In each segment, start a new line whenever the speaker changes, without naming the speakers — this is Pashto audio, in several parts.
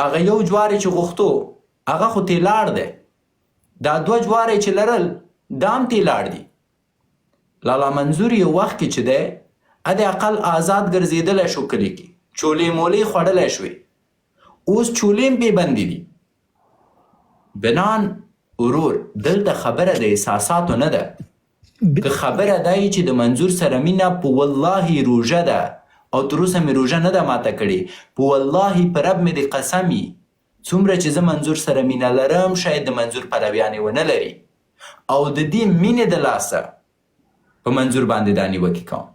هغه یو جوار چې غوښتو هغه خو تیلاړ دی، دا 2 جوار چې لرل دا هم تیلاړ دي. لالا منظور یو وخت کې چې دی ادې اقل آزاد ګرځېدلی شو کلي کې، چولې مولې خوړلی شوې، اوس چولې هم پې بندې دي. بنان ورور دلته خبره د احساساتو نه ده، که خبره دا چې د منظور سره مینه په والله روژه ده او تر اوسه مې روژه نه ده ماته کړې، په والله په رب مې د قسمي څومره چې زه منظور سره مینه لرم شاید د منظور پلویانې ونه لري او د دې مینې د لاسه په منظور باندې دا نیوکې کوم،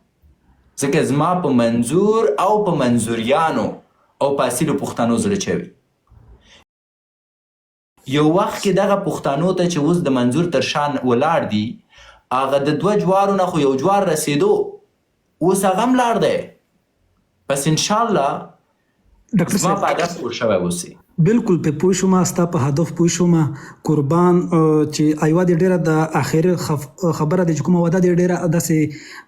ځکه زما په منظور او په منظوریانو او په اصیلو پښتنو زړه چوي. یو وخت کې دغه پښتنو ته چې اوس د منظور تر شان ولاړ دي، هغه د 2 جوارو نه خو یو جوار رسېدو، اوس هغه هم لاړ دی. پس انشاءالله زما په هدف پوه شوی اوسئ.
بالکل په پوه شوم، ستا په هدف پوه شوم قربان. چې ایوا د ډیره د اخر خبره د کومه ودا د ډیره داسې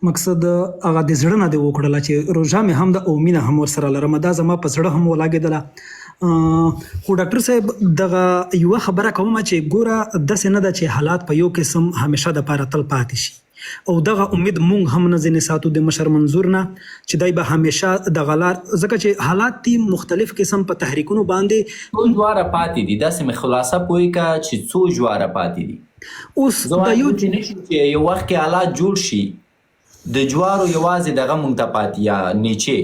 مقصد هغه د زړه نه دی وکړله چې روژه مې هم د اومینه هم ورسره لرم، دا زما په زړه هم ولاګېدله. خو ډاکټر صاحب دغه یوه خبره کوم چې ګوره داسې نه ده چې حالات په یو قسم همیشه دپاره تل پاتې شي، او دغه امید مونږ هم نه ځینې ساتو د مشر منظور نه چې دی به همیشه دغه لار، ځکه چې حالات دي مختلف قسم په تحریکونو باندې.
څو جواره پاتې دي، داسې مې خلاصه پوهې که چې څو جواره پاتې دي.
اوس
د یو چې یو وخت کې حالات جوړ شي د جوارو یوازې دغه مونږ ته پاتې یا نیچې.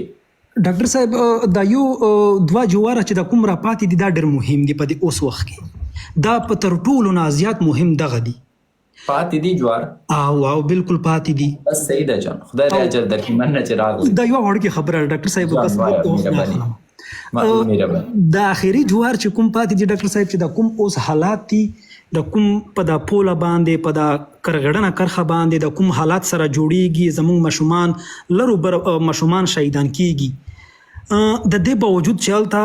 ډاکټر صاحب دا یو 2 جواره چې د کوم را پاتې دي دا ډېر مهم دي په دې اوس وخت کې، دا په تر ټولو نه زیات مهم دغه دي.
پاتې دي جوار؟
او بالکل پاتې دي.
بس صحیح ده جان، خدای دې اجر درکړي. مننه چې راغلی.
دا یوه وړوکې خبره ده ډاکټر صاحب، بس د آخري جوار چې کوم پاتې دي ډاکټر صاحب، چې د کوم اوس حالات دي د کوم په د پوله باندې په د کرغړنه کرخه باندې د کوم حالات سره جوړیږي، زموږ ماشومان لرو بر ماشومان شهیدان کیږي، د دې باوجود چې هلته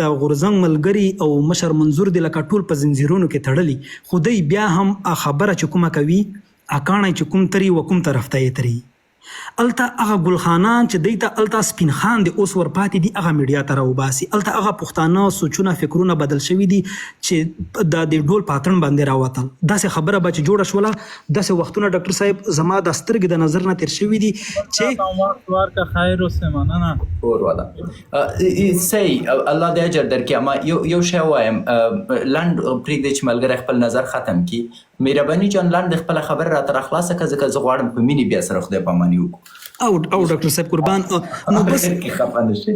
د غورځنګ ملګري او مشر منظور دی لکه ټول په زنځیرونو کې تړلي، خو دی بیا هم خبره چې کومه کوي اکاڼی چې کوم تري و کوم طرف ته یې تري. الته هغه ګلخانان چې دی ته الته سپین خان دی اوس ورپاتې دي، هغه میډیا ته راوباسي. الته هغه پښتانه سوچونه فکرونه بدل شوي دي چې د ډول پاتړن باندې راوتل. داسې خبره به چې جوړه شوله داسې وختونه ډاکټر صاحب زما د سترګې د نظر نه تیر شوي دي چې
وار کا خیر اوسه مننه
اور والا صحیح الله دې اجر درکړي. اما یو شی وایم لنډ پرېږدئ چې ملګری خپل نظر ختم کړي. مهرباني جان لنډ خپله خبره راته راخلاصه کړه، ځکه زه غواړم په مینې بیا سره خدای پاماني
او ډاکټر صاحب قربان نو بس
خفه نشئ.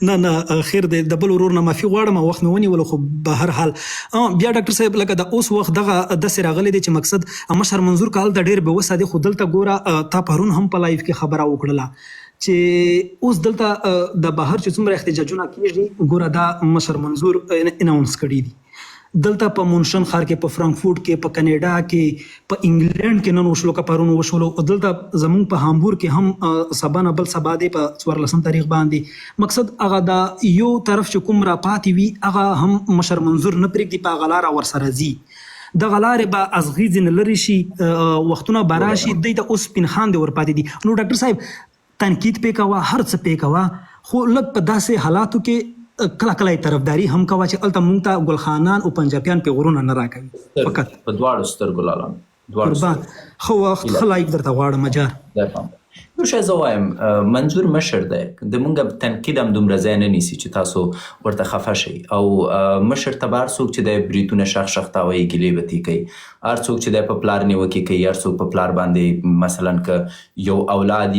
نه خیر دی، د بل ورور نه معافي غواړم، وخت مې ونیولو، خو به هر حال بیا ډاکټر صاحب لکه د اوس وخت دغه داسې راغلی دی چې مقصد مشر منظور کال د ډېر بېوسه دی، خو دلته ګوره تا پرون هم په لایف کې خبره وکړله چې اوس دلته د بهر چې څومره احتجاجونه کېږي، ګوره دا مشر منظور اناونس کړي دي. دلته په مونشن ښار کې، په فرانکفورټ کې، په کینیډا کې، په انګلند کې نن وشلو که پرون وشلو، او دلته زمونږ په هامبورګ کې هم سبا نه بل سبا دی په 14 تاریخ باندې. مقصد هغه دا یو طرف چې کوم را پاتې وي هغه هم مشر منظور نه پرېږدي، په هغه لاره ورسره ځي، دغه لارې به از غیځې نه لرې شي، وختونه به راشي دی ته اوس سپین خان دی ورپاتې دي. نو ډاکټر صاحب تنقید پې کوه، هر څه پې کوه، خو لږ په داسې حالاتو کې کله کله یې طرفداري هم کوه چې هلته مونږ ته ګلخانان او پنجابیان پې غرونه نه راکوي. فقط
په دواړو سترګو لالا
قربان خو ښه لایق درته غواړم اجار.
یو شی زه وایم منظور مشر دی، د مونږ تنقید هم دومره ځای نه نیسي چې تاسو ورته خفه شئ، او مشر ته به هر څوک چې دی بریتونه شخ شخ تاویي ګیلې بتې کوي، هر څوک چې دی په پلار نیوکې کوي، هر څوک په پلار باندې مثلا که یو اولاد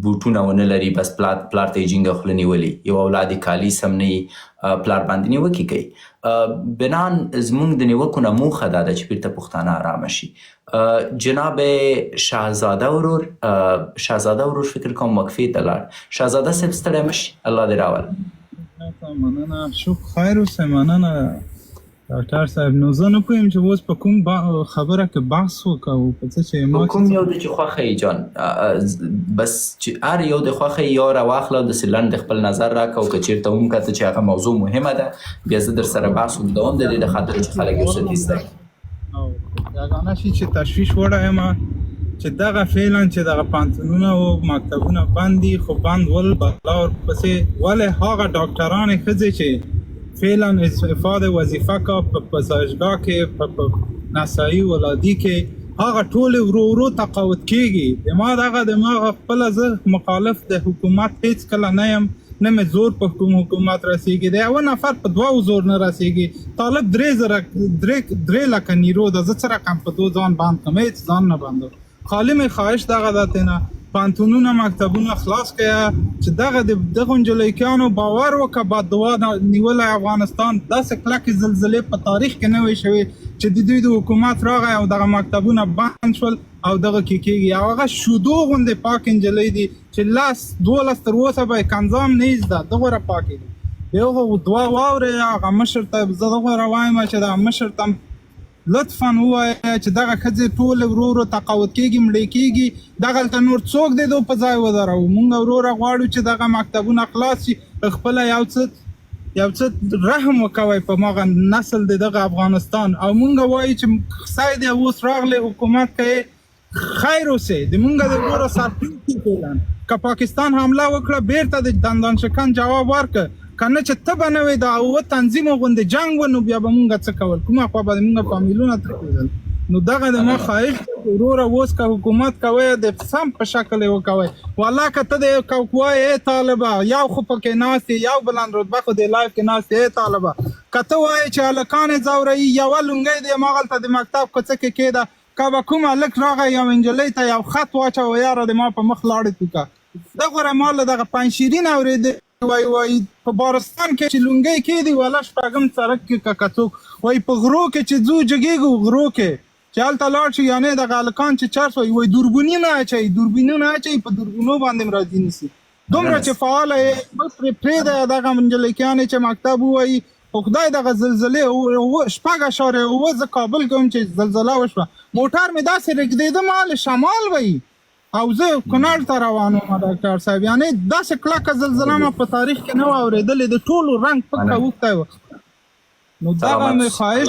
بوټونه ونه لري بس پلار ته یې جینګه خوله نیولې، یو اولاد کالي سم نه پلار باندې نیوکې کوي. بنان زمونږ د نیوکو نه موخه دا ده چې بیرته پښتانه ارامه شي. جناب شهزاده ورور فکر کوم وقفې ته لاړ. شهزاده صاحب ستړی مه شي، الله دې راول.
مننه، شکر خیر اوسه. مننه ډاکټر صاحب. نو زه نه پوهیم چې اوس په کوم خبره کې بحث وکړو، په څه چې
په کوم یو د چې خوښه یې جان، بس چې هر یو د خوښه یې یو راواخله او داسې لنډ خپل نظر راکړه، او که چېرته هم کته چې هغه موضوع مهمه ده بیا زه در سره بحث اوږدوم د دې د خاطر چې خلک یو څه زده کړي.
یګانه شي چې تشویش وړی یم چې دغه فعلا چې دغه پانتونونه او مکتبونه بند دي، خو بند ول بلا ورپسې ولې هغه ډاکټرانې ښځې چې فعلا استفاده وظیفه کا په پزایشګاه کې په نسایي ولادي کې هغه ټول ورو تقاوت کیږي. د ما دغه خپل زه مخالف د حکومت هیڅ کله نه یم، نه مې زور په حکومت رسیږي، د یو نفر په 2 زور نه رسیږي. طالب 3 لکه نیرو ده، زه څه رقم په 2 ځان باندې کوم، هیڅ ځان نه باندو. خالی می خواهش دغه داتنه پانتونونه مکتبونه خلاص کړه چې دغه نجلیکانو باور وکړه با دوا نیول افغانستان داسې کلکې زلزلې په تاریخ کې نه وي شوي چې د دوی د حکومت راغی او دغه مکتبونه بند شول او دغه کېږي. او هغه شودو غوندې پاک نجلۍ دي چې 12 تر اوسه به کنځام نه زده، دغه پاکې دي. یو دوا واورې هغه مشر ته زه دغه وایم چې دا مشر ته لطفاً ووایه چې دغه ښځې ټول ورو تقاوت کېږي، مړې کېږي، دغلته نور څوک دی دو په ځای ودرو. مونږ وروره غواړو چې دغه مکتبونه خلاص شي، خپله یو څه رحم وکوئ په مغه نسل د دغه افغانستان. او مونږ وایو چې سای دی اوس راغلی حکومت کې خیر اوسئ، د مونږ د وروره سرپرستي فعلا که پاکستان حمله وکړه بیرته د دندان شکن جواب ورکړه، کنه چې ته به نه وې دا اوه تنظیم غوندې جنګ و نو بیا به مونږ څه کول، کومه خوا به مونږ فامیلونه ترې کېدل. نو دغه د ما خواهش وروره اوس که حکومت کوئ د سم په شکل یې وکوئ. والله که ته د کوکوای ای طالبه یو خو پکې ناست یې، یو بلند رتبه خو د لایف کې ناست ای طالبه، که ته وایې چې هلکان یې ځوروي، یوه لونګۍ د هماغلته د مکتب کوڅه کې کېده، که به کوم هلک راغی یو نجلۍ ته یو خط واچوه یاره د ما په مخ لاړې توکه. دغه ما له دغه پنجشیرین اورېدې وای په بارستان کې چې لونګۍ کېدي ولا شپږم سړک کې که کڅوک وای په غرو کې چې ځو جګېږو غرو کې چې هلته لاړ شي، یعنې دغه هلکان چې چرس وای دوربینونه اچوي په دوربینو باندې م راځي نیسي. دومره چې فعاله یې بس پرېږده دغه نجلیکانې چې مکتب ووایي. خو خدای دغه زلزلې 6.7 زه کابل کې وم چې زلزله وشوه، موټر مې داسې رږدېده مال شمال وایي او زه کونړ ته روان وم ډاکټر صاحب. یعنې داسې کلکه زلزله ما په تاریخ کې نه وه اورېدلې، د ټولو رنګ پکه اوښتی و. نو دغه مې خواهش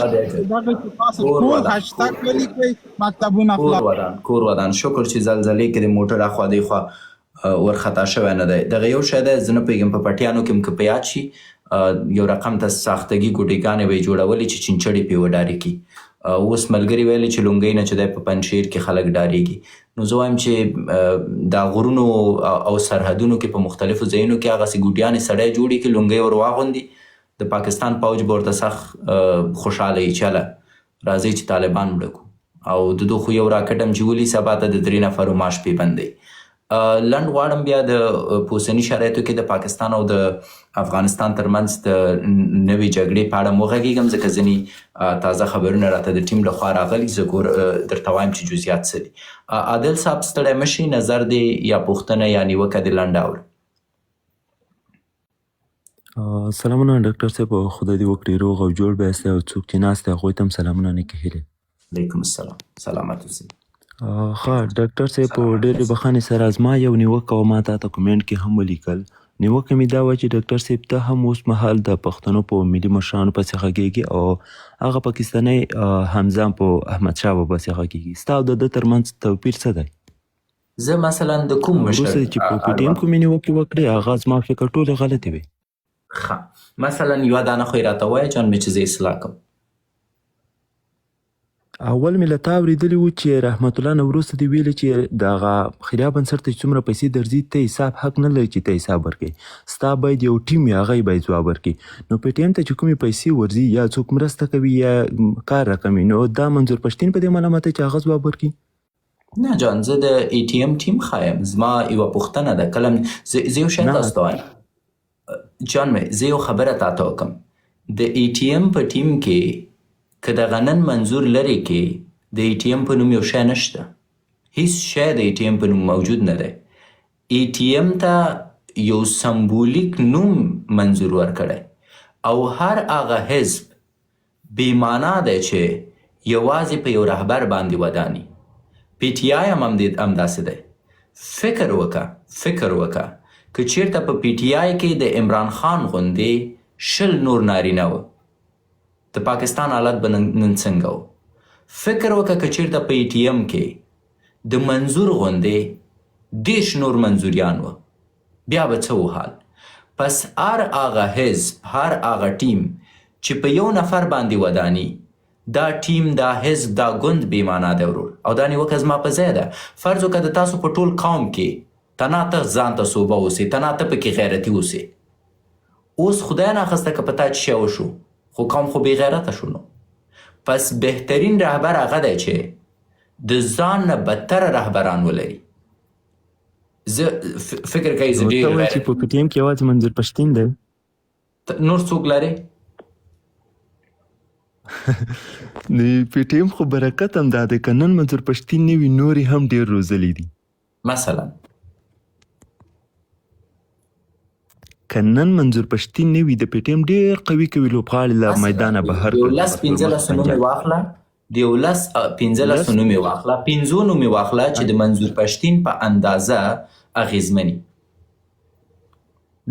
دغه چې تاسو ټول هشتګ ولیکئ مکتبونه خلاص.
کور ودان شکر چې زلزلې کې د موټر اخوا دیخوا ورخطا شوی نه دی. دغه یو شی دی زه نه پوهېږم په پټیانو کې م که په یاد شي یو رقم ته ساختګي ګوډېګانې به یې جوړولې چې چینچړې پرې وډارې کړي. اوس ملګري ویلې چې لونګۍ نه چې دی په پنجشیر کې خلک ډارېږي. نو زه وایم چې دا غرونو او سرحدونو کې په مختلفو ځایونو کې هغسې ګوډیانې سړی جوړې کړي، لونګۍ ور واغوندي، د پاکستان پوج به ورته سخت خوشحاله وي چله راځئ چې طالبان مړه کړو. او د دو خو یو راکټ هم چې ولي سبا ته د 3 نفرو معاش پې بند دی. لنډ غواړم بیا د اوسني شرایطو کې د پاکستان او د افغانستان ترمنځ د نوې جګړې په اړه م وغږېږم، ځکه ځینې تازه خبرونه راته د ټیم لخوا راغلي، زه درته وایم چې جزئیات څه دي. عادل صاحب ستړی مه شي، نظر دی یا پوښتنه یا نیوکه دې لنډه اورم.
سلامونه ډاکټر صاحب، خدای دې وکړي روغ او جوړ به یاستئ او څوک چې ناست دی هغوی ته هم سلامونه نیکې هیلې.
علیکم السلام، سلامت اوسئ.
ښه ډاکټر صاحب، په ډېرې بښنې سره زما یو نیوکه وه، ما تاته کومنټ کې هم ولیکل. نیوکه مې دا وه چې ډاکټر صاحب ته هم اوس مهال د پښتنو په ملي مشرانو پسې غږېږي او هغه پاکستانی حمزه هم په احمدشاه بابا پسې غږېږي. ستا او د ده ترمنځ توپیر څه دی؟
زه مثلا د کوم مشر
وروسته چې په پي ټي ایم کومې نیوکې وکړې هغه زما فکر ټولې غلطې وې.
ښه، مثلا یوه دانه خو یې راته ووایه جان مې چې زه اصلاح کړم.
اول مې له تا اورېدلي وو چې رحمت الله نه وروسته دې ویلي چې دغه خیریه بنسټ ته چې څومره پیسې درځي ته حساب حق نه لري چې ته حساب ورکړې، ستا باید یو ټیم وي هغه یې باید ځواب ورکړي. نو پی ټي ایم ته چې کومې پیسې ورځي یا څوک مرسته کوي یا کار راکوي، نو دا منظور پښتین په دې ملامت دی چې هغه ځواب ورکړي؟
نه جان، زه د ای ټي ایم ټیم ښایم. زما یوه پوښتنه ده، کله زه یو شی تاسو ته وایم جان مې، زه یو خبره تاته وکړم. د ای ټي ایم په ټیم کې که دغه نن منظور لرې کې د ای ټي ایم په نوم یو شی نشته، هیڅ شی د ای ټي ایم په نوم موجود نه دی. ای ټي ایم ته یو سمبولیک نوم منظور ورکړی او هر هغه حزب بېمانا دی چې یوازې په یو رهبر باندې وداني. پی ټي آی هم همداسې دی. فکر وکړه که چیرته په پی ټي آی کې د عمران خان غوندې 20 نور نارینه وه، د پاکستان حالت به نن څنګه و؟ فکر وکړه که چیرته په ای ټي ایم کې د منظور غوندې 10 نور منظوریان و، بیا به څه و حال؟ پس هر هغه حزب، هر هغه ټیم چې په یو نفر باندې ودانی، دا ټیم، دا حزب، دا ګوند بې معنا دی ورور. او دا نیوکه زما په ځای ده. فرض وکړه د تاسو په ټول قوم کې تناته ځان ته صوبه اوسئ، تناته پکې غیرتي اوسئ. اوس خدای ناخسته که په تا څه شی وشو، خو قوم خو بې غیرته شو. نو پس بهترین رهبر هغه دی چې د ځان نه بدتره رهبران ولري. زه فکر کوي زه ډېر
ته وایې چې په PTM کې یوازې منظور پښتین دی؟
نور څوک لري؟
د PTM خو برکت هم دا دی که نن منظور پښتین نه وي، نور یې هم ډېر روزلي دي.
مثلا
که نن منظور پښتین نه وي، د PTM ډېر قوي قوي لوبغاړي له میدانه بهر
د 15 نومې واخله، د 15 نومې واخله، 15 نومې واخله چې د منظور پښتین په اندازه اغیزمني.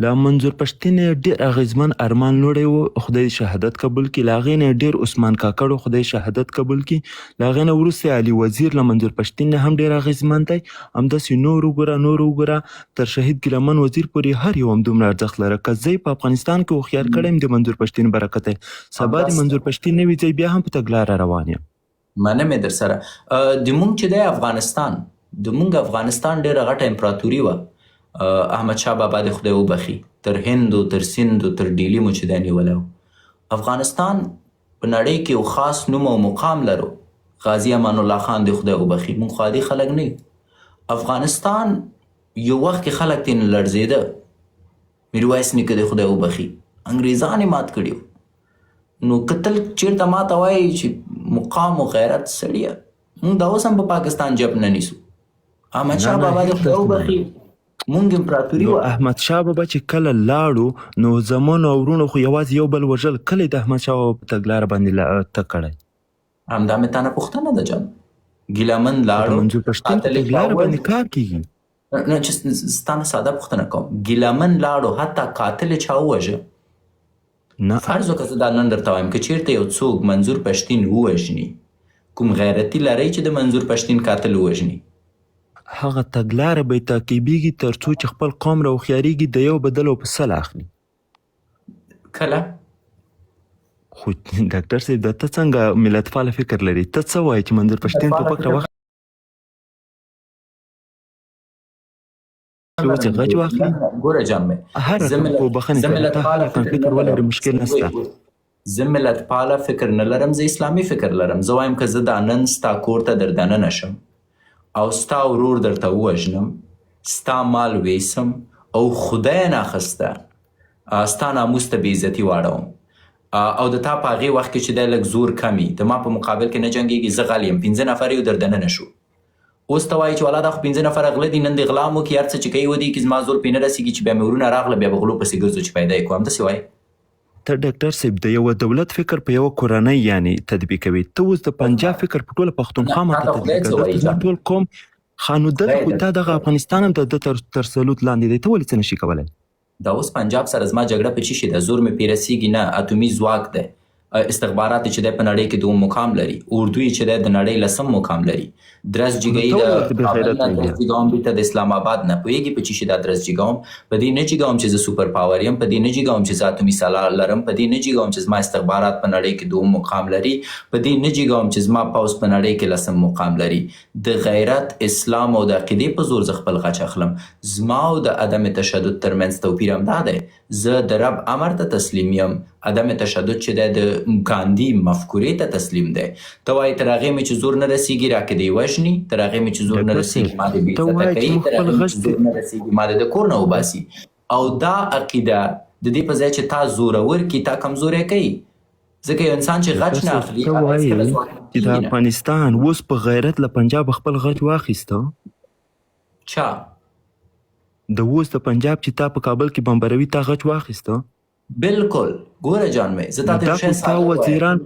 له منظور پښتین ډېر اغیزمن ارمان لوړی و، خدای شهادت قبول کړي. له هغې نه ډېر عثمان کاکړ و، خدای شهادت قبول کړي. له هغې نه وروسته علي وزیر له منظور پښتین نه هم ډېر اغیزمن دی. همداسې نور وګوره تر شهید ګیلمن وزیر پورې هر یو همدومره ارزښت لره. که زه په افغانستان کې هوښیار کړی یم د منظور پښتین برکت دی، سبا د منظور پښتین نه وي، زه بیا هم په تګلاره روان یم.
منم در سره. د مونږ چې دی افغانستان، د مونږ افغانستان ډېره غټه امپراتوري وه. احمد شاه بابا د خدای وبخي، تر هند و تر سند و تر ډیلي مو چې دی نیولی و. افغانستان په نړۍ کې یو خاص نوم او مقام لرو. غازي امان الله خان د خدای وبخي، مونږ خو عادي خلک نه یو. افغانستان یو وخت کې خلک ترې لړزېده. میرویس نیکه د خدای وبخي انګریزان یې مات کړي وو. نو که تل چېرته ماته وایي چې مقام و غیرت سړیه، مونږ دا اوس هم په پاکستان جب نه نیسو. احمد شاه بابا د خدای وبخي مونږ امپراتوري
نو
وه.
احمد شاه بابا چې کله لاړو، نو زمونو او ورونو خو یوازې یو بل وژل. کله د احمد شاه بابا په تګلاره باندې تګ کړی؟
همدا مې تا نه پوښتنه ده جان. ګیلمن
د
لاړو،
منظور پښتین په تګلاره باندې کار کیږي.
نه چې ستا نه ساده پوښتنه کوم. ګیلمن لاړو، حتی قاتل یې چا ووژه؟
نه،
فرض وکړه زه دا نن درته وایم که چېرته یو څوک منظور پښتین ووژني، کوم غیرتي لرئ چې د منظور پښتین قاتل ووژني؟
هغه تګلاره به یې تعقیبېږي تر څو چې خپل قوم راهوښیارېږي، د یو بدل او په سل اخلي.
کله؟
خو ډاکټر صاحب دا ته څنګه ملتپاله فکر لري؟ ته څه وایې چې منظور پښتین ټوپک راواخلي اوس یې غچ واخلي؟
ګوره جان مې،
هر خو بخښنې کوي، ته هر رقم فکر ولري مشکل نشته.
زه ملتپاله فکر نه لرم، زه اسلامي فکر لرم. زه وایم که زه دا نن ستا کور ته در دننه شم او ستا ورور درته ووژنم، ستا مال ویسم او خدای ناخسته ستا ناموس ته بې عزتي واړوم، او د تا په هغې وخت کې چې دی لږ زور کم وي، د ما په مقابل کې نه جنګېږي، زه غل یم، 15 نفر یو در دننه شو. اوس ته وایي چې والا دا خو 15 نفره غله دي، نن دې غلا هم وکړي، هر څه چې کوي ودې کړي، زما زور پرې نه رسېږي چې بیا مې ورونه راغله بیا به غلو پسې ګرځو چې پیدا یې کړو. همداسې وایي.
ته ډاکټر صاحب د یوه دولت فکر په یوه کورنۍ یعنې تطبیقوي. ته اوس د پنجاب فکر په ټوله پښتونخوا ماته تطبیقوي. ته ټول قوم خانو دلته خو تا دغه افغانستان هم د ده تر سلوط لاندې دی، ته ولې څه نشي کولی؟
دا اوس پنجاب سره زما جګړه په چی شي ده؟ زور مې پرې رسېږي نه. اتومي ځواک دی، استخبارات چې دی په نړۍ کې 2 مقام لري، اردو چې دی د نړۍ 10 مقام لري، درس جګوي د کابل نه، درس جګوم بیرته د اسلام آباد نه. پوهېږي په چی شي دا درس جګوم؟ په دې نه جګوم چې زه سوپر پاور یم، په دې نه جګوم چې زه اتومي سلاح لرم، په دې نه جګوم چې زما استخبارات په نړۍ کې 2 مقام لري، په دې نه جګوم چې زما پوځ په نړۍ کې 10 مقام لري. د غیرت، اسلام او د عقیدې په زور زه خپل غچ اخلم. زما او د عدم تشدد ترمنځ توپیر همدا دی. زه د رب امر ته تسلیم یم، عدم تشدد چې دی د ګاندي مفکورې ته تسلیم دی. ته وایې تر هغې مې چې زور نه رسېږي راکې دی وژني، تر هغې مې چې زور نه رسېږي ما دې بې عزته کوي، تر هغې مې چې زور نه رسېږي ما دې د کور نه وباسي. او دا عقیده د دې په ځای چې تا زورور کړي تا کمزوری کوي. ځکه یو انسان چې غچ نه اخلي
ته وایې چې د افغانستان اوس په غیرت له پنجاب خپل غچ واخیسته؟
چا؟
د اوس د پنجاب چې تا په کابل کې بمبروي تا غچ واخیسته؟
بالکل. ګوره جان مې، زه تا ته یو شی
تا وزیران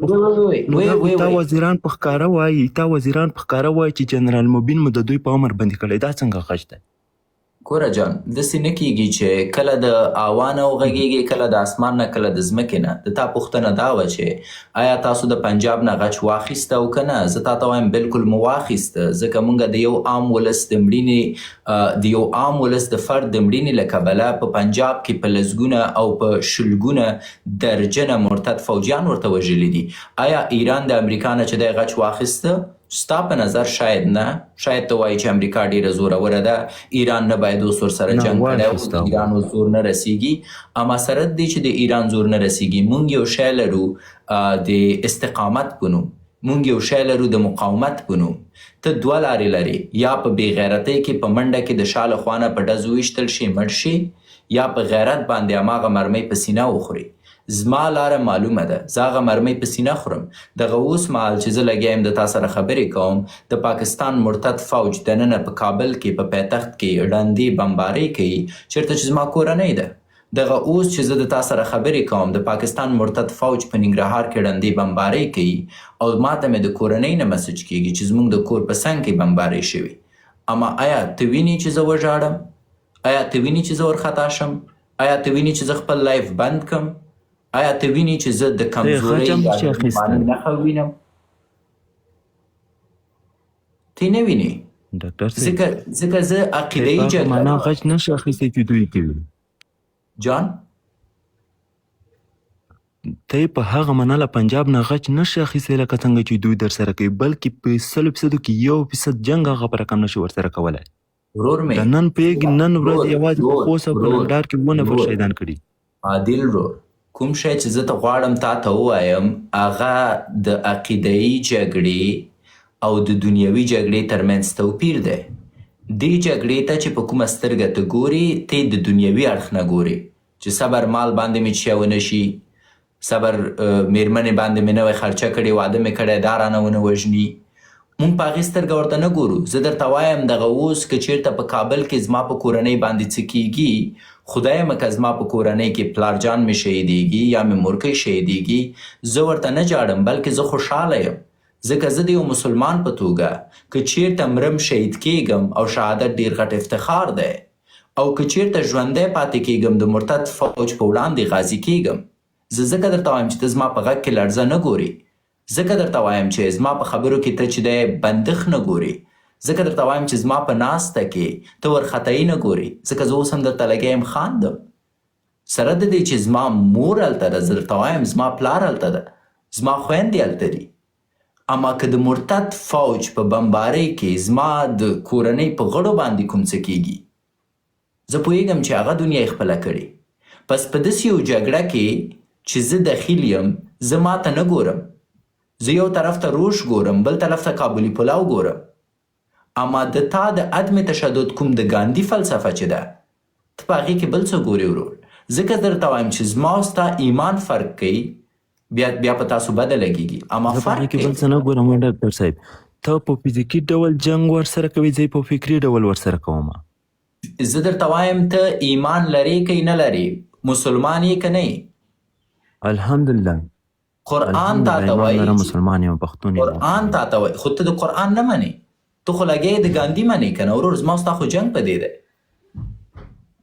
په ښکاره وایي، تا وزیران په ښکاره وایي چې جنرال مبین مو د دوی په امر بندي کړی. دا څنګه غچ دی؟
ګوره جان داسې نه کیږي چې کله د آوا نه وغږیږي کله د اسمان نه کله د ځمکې نه. د تا پوښتنه دا وه چې آیا تاسو د پنجاب نه غچ واخیسته او که نه؟ زه تا ته وایم بلکل مو واخیسته، ځکه موږ د یو عام ولس د فرد د مړینې له کبله په پنجاب کې په لسګونه او په شلګونه درجنه مرتد فوجیان ورته وژلي دي. آیا ایران د امریکا نه چې دی غچ واخیسته؟ ستا په نظر شاید نه. شاید ته وایي چې امریکا ډیره زوروره ده، ایران نه باید اوس ورسره جنګ کړی او د ایران اوس زور نه رسیږي. اما سره د دې چې د ایران زور نه رسیږي، موږ یو شی لرو د استقامت په نوم، موږ یو شی لرو د مقاومت په نوم. ته دوه لارې لرې، یا په بې غیرتۍ کې په منډه کې د شا له خوا نه په ډز وویشتل شي مړ شي، یا په غیرت باندې هماغه مرمۍ په سینه وخوري. زما لاره معلومه ده، زه هغه مرمۍ په سینه خورم. دغه اوس مهال چې زه لګیا یم د تا سره خبرې کوم، د پاکستان مرتد فوج دننه په کابل کې په پایتخت کې ړندې بمبارۍ کوي چېرته چې زما کورنۍ ده. دغه اوس چې زه د تا سره خبرې کوم، د پاکستان مرتد فوج په ننګرهار کې ړندې بمبارۍ کوي او ما ته مې د کورنۍ نه مسج کېږي چې زموږ د کور په څنګ کې بمبارۍ شوي. اما آیا ته وینې چې زه وژاړم؟ آیا ته وینې چې زه ورخطا شم؟ آیا ته وینې چې زه خپل لایف بند کړم؟ آیا ته وینې چې زه د کمزورۍ یا د بیمارۍ نښه وینم؟ ته نه وینې، ځکه زه عقیده‌ایي
جګړه غچ نشي اخیستی چې دوی کوي.
جان
ته په هغه منله پنجاب نه غچ نشي اخیستی لکه څنګه چې دوی در سره کوي، بلکې په 100% کې 1% جنګ هغه په رقم نشي ورسره کولی.
ورور مې
د نن ورځ یوازې په خوست او په ننګرهار کې 2 نفر شهیدان کړي.
عادل ورور، کوم شی چې زه ته غواړم تا ته ووایم هغه د عقیده‌ایي جګړې او د دنیوي جګړې ترمنځ توپیر دی. دې جګړې ته چې په کومه سترګه ته ګورې، ته د دنیوي اړخ نه ګورې چې صبر مال باندې مې چیا ونه شي، صبر میرمنې باندې مې نوی خرچه کړې، واده مې کړی، دا رانه ونه وژني. مونږ په هغې سترګه ورته نه ګورو. زه درته وایم دغه اوس که چېرته په کابل کې زما په کورنۍ باندې څه کېږي، خدایمه که زما په کورنۍ کې پلارجان مې شهیدېږي یا مې مورکۍ شهیدېږي، زه ورته نه جاړم بلکې زه خوشحاله یم، ځکه زه د یو مسلمان په توګه که چېرته مرم شهید کېږم او شهادت ډېر غټ افتخار دی، او که چېرته ژوندی پاتې کېږم د مرتد فوج په وړاندې غازي کېږم. زه ځکه درته وایم چې ته زما په غږ کې لړزه نه ګورې، ځکه درته وایم چې زما په خبرو کې ته چې دی بندښ نه ګورې، ځکه درته وایم چې زما په ناسته کې ته ورخطایي نه ګورې، ځکه زه اوس هم درته لګیا یم خاندم. سره د دې چې زما مور هلته ده، زه درته وایم زما پلار هلته ده، زما خویندې هلته دي. اما که د مرتد فوج په بمبارۍ کې زما د کورنۍ په غړو باندې کوم څه کېږي، زه پوهېږم چې هغه دنیا یې خپله کړې. پس په داسې یو جګړه کې چې زه دخیل یم، زه ما ته نه ګورم، زه یو طرف ته روش ګورم، بل طرف ته کابلي پلاو ګورم. اما د تا د عدم تشدد کوم د ګاندي فلسفه چې ده، ته په هغې کې بل څه ګورې ورور. ځکه درته وایم چې زما او ستا ایمان فرق کوي، بیا په تاسو بده لګېږي، اما فرق کوي.
بل څه نه ګورم ډاکټر صاحب، ته په فزیکي ډول جنګ ورسره کوي، زه په فکري ډول ورسره کوم.
زه درته وایم ته ایمان لرې که نه لرې، مسلمان یې که نه یې؟
الحمدلله
قرآن تا ته وایي،
مسلمان یم، پښتون یم.
قرآن تا ته وایي، خو ته د قرآن نه منې، ته خو لګیا د ګاندي منې که نه ورور. زما ستا خو جنګ په دې دی.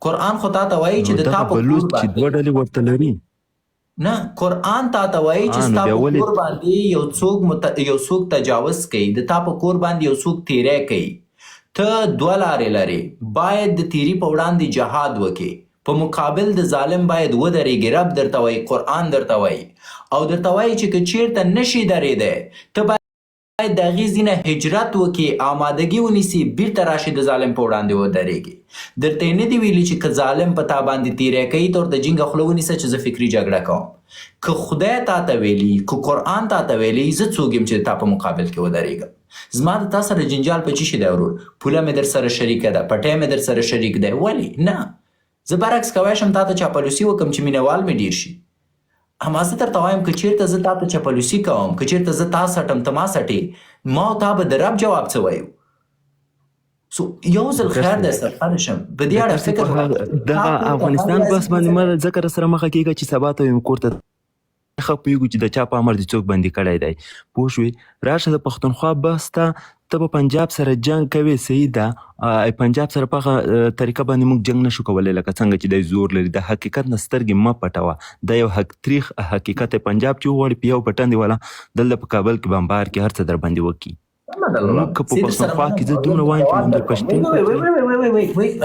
قرآن خو تا ته وایي چې د تا په کور
باندې 2 ډلې ورته لري.
نه، قرآن تا ته وایي چې ستا په کور باندې یو څوک تجاوز کوي، د تا په کور باندې یو څوک تیری کوي، ته 2 لارې لرې. باید د تیري په وړاندې جهاد وکړې، په مقابل د ظالم باید ودرېږي. رب درته وایي، قرآن درته وایي، او درته وایي چې که چېرته نشي درېدی، ته باید د هغې ځینه هجرت وکړي، آمادګي ونیسي، بیرته راشي د ظالم په وړاندې ودرېږي. درته یې نه دي ویلي چې که ظالم په تا باندې تیری کوي، ته ورته جینګه خوله ونیسه چې زه فکري جګړه کوم. که خدای تا ته ویلي، که قرآن تا ته ویلي، زه څوک یم چې د تا په مقابل کې ودرېږم. زما د تا سره جنجال په څه شي دی ورور؟ پوله مې در سره شریکه ده، پټی مې در سره شریک دی. ولې نه؟ زه برعکس کولی شم تا ته چاپلوسي وکړم چې مینهوال مې ډېر شي. اما زه درته وایم که چېرته زه تا ته چاپلوسي کوم، که چېرته زه تا سټم ته ما سټې، ما او تا به د رب جواب څه وایو؟ یو ځل خیر دی استغفار شم په دې اړه فکر
د افغانستان بس باندې ما ځکه سره مخه کېږه چې سبا ته یم کور ته ښه پوهېږو چې د چا په امر دې څوک بندي کړی دی پوه شوې راشه د پښتونخوا بحث ته به پنجاب سره جنګ کوې صحیح ده پنجاب سره په هغه طریقه باندې موږ جنګ نشو کولی لکه څنګه چې دی زور لري د حقیقت نه سترګې مه پټوه دا یو تریخ حقیقت دی پنجاب چې وغواړي په یو بټن دی والا دلته په کابل کې بمبار کې هر څه در باندې وکړي موږ که په پښتونخوا کې زه دومره وایم چې منظور پښتین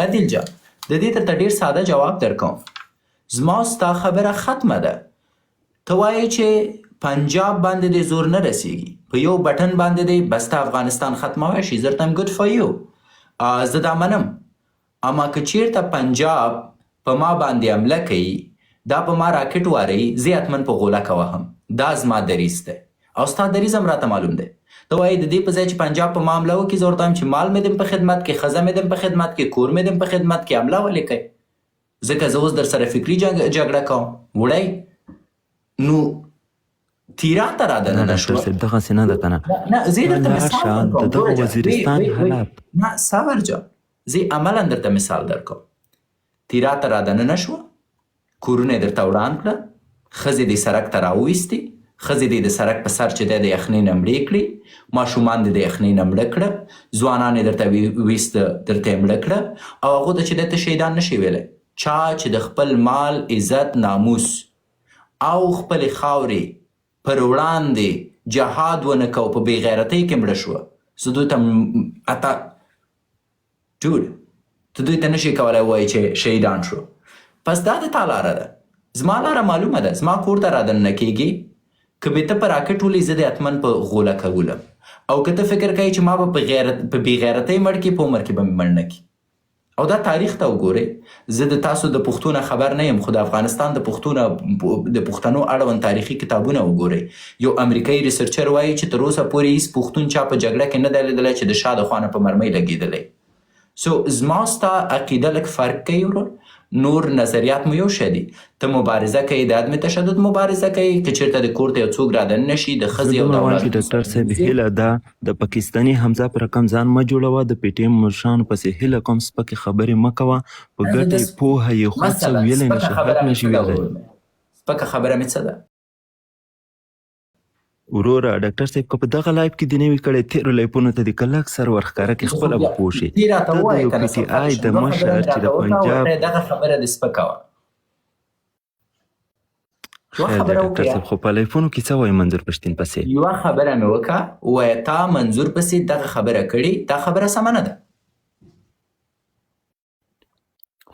عادل جان د دې ته ډېر ساده جواب درکوم زما ستا خبره ختمه ده ته وایې چې پنجاب باندې دې زور نه رسیږي په یو بټن باندې دی بس ته افغانستان ختموی شي زه یم ګډ فار یو زه دا منم اما که چیرته پنجاب په ما باندې حمله کوي دا په ما راکټ واروي زه حتمن په غولکه وهم دا زما دریځ دی او ستا دریځ هم راته معلوم دی ته وایې د دې په ځای چې پنجاب په ما حمله وکړي زه ورته وایم چې مال مې دم په خدمت کې ښځه مې دم په خدمت کې کور مې دم په خدمت کې حمله ولې کوي ځکه زه اوس در سره فکري جګړه کوم وړی نو تیرا ته را دننه شوه
دغسې نه ده که
نه زه درته مثال
د دغه وزیرستان حالات
نه صبر جان زه عملا درته مثال درکوم تیرا ته را دننه شوه کورونه یې درته وران کړه ښځې دې سړک ته راوویستې ښځې دې د سړک په سر چې دی د یخنۍ نه مړې کړې ماشومان دې د یخنۍ نه مړه کړه ځوانان یې درته ویسته درته یې مړه کړه او هغو ته چې دی ته شهیدان نشي ویلی چا چې د خپل مال عزت ناموس او خپلې خاورې پر وړاندې جهاد ونه کو په بې غیرتۍ کې مړه شوه زه دوی ته اته ټول ته دوی ته نشي کولی ووایي چې شهیدان شو پس دا د تا لاره ده زما لاره معلومه ده زما کور ته را دننه کېږي که به ته په راکټ ولې زه دې حتمن په غولکه ولم او که ته فکر کوې چې ما به په بې غیرتۍ مړ کړي په عمر کې به مې مړ نه کړي او دا تاریخ ته وګورئ زه د تاسو د پښتو نه خبر نه یم خو د افغانستان د پښتنو اړوند تاریخي کتابونه وګورئ یو امریکایي ریسرچر وایي چې تر اوسه پورې هیڅ پښتون چا په جګړه کې نه دی لیدلی چې د شا د خوا نه په مرمۍ لګېدلی سو زما ستا عقیده لږ فرق کوي ورور نور نظریات مو یو شی دي ته مبارزه کوي د عدم تشدد مبارزه کوي که چېرته د کور ته یو څوک رادننه شي د ښځې او د اولاد
ډاکټر صاحب هیله ده د پاکستاني حمزه په رقم ځان مه جوړوه د پی ټي ایم مشرانو پسې هیله کوم سپکې خبرې مه کوه په ګټې پوهه یې خو څه ویلی نشي حق نشي ویلی
سپکه خبره مې څه ده
وروره ډاکټر صاحب که په دغه لایف کې دې نه وي کړی تېرو لایفونو ته دې که لږ سر ورښکاره کړې خپله به پوه شې ته د یو پي ټي آی د مشر چې د پنجاب
دغه خبره دې سپکه وه
ډاکټر صاحب خو په لایفونو کې څه وایي منظور پښتین پسې
یوه خبره مې وکړه وایه تا منظور پسې دغه خبره کړې دا خبره سمه نه ده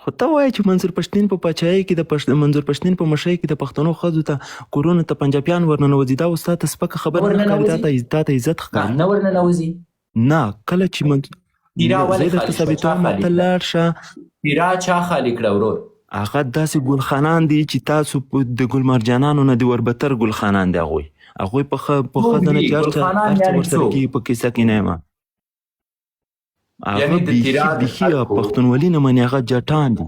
خو ته وایې چې منظور پښتین په پاچاهۍ کې د منظور پښتین په مشرۍ کې د پښتنو ښځو ته کورونو ته پنجابیان ورننوځي دا اوس تا ته سپکه خبره نه ښکاري تا ته عزت ښکاري
نه ورننوځي
نه کله چې زه درته ثابتوم ته لاړ شه
تیرا چا خالي کړه ورور
هغه داسې ګلخانان دي چې تاسو د ګل مرجانانو نه دي وربتر ګلخانان دي هغوی په ښځه نه چې هر څه ورسره کېږي په کیسه کې نه یم هغه بیخي پښتونولي نه مني هغه جټان دي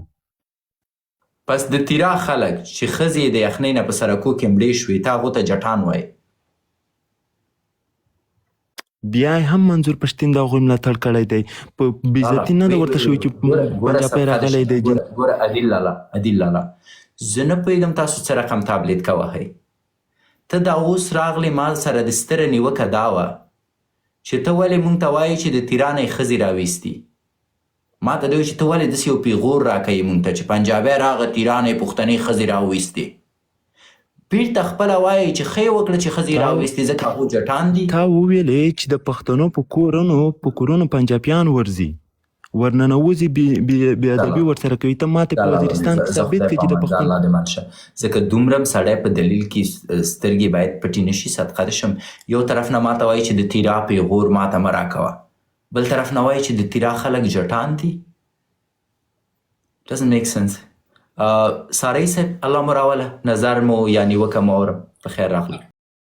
پس د تیرا خلک چې ښځې د یخنۍ نه په سرکو کې مړې شوې ته هغو ته جټان وایي
بیا هم منظور پښتین د هغوی ملاتړ کړی دی په بېعزتي نه ده ورته شوي چې پنجابی راغلی دی
ګوره عدل لالا زه نه پوهېږم تاسو څه رقم تابلیت کوهئ ته دا اوس راغلی ما سره د ستره نیوکه دا وه چې ته ولې مونږ ته وایې چې د تیرا نه یې ښځې راویستي ما ته دوی چې ته ولې داسې یو پیغور راکوي مونږ ته چې پنجابی راغه تیرا نه یې پښتنې ښځې راویستې بیرته خپله وایي چې ښه یې وکړه چې ښځې راویستې ځکه هغو جټان دي
تا وویلې چې د پښتنو په کورونو پنجابیان ورځي ورننوځي بې ادبي ورسره کوي ته ماته په وزیرستان کې ثابت کړي چې د پښتنو
الله دې مات شه ځکه دومره هم سړی په دلیل کې سترګې باید پټې نه شي صدقه دې شم یو طرف نه ماته وایي چې د تیرا پیغور ماته مه راکوه بل طرف نه وایي چې د تیرا خلک جټان دي doesn't make sense سارۍ صاحب الله مو راوله نظر مو یا نیوکه مو اورم په خیر راغلی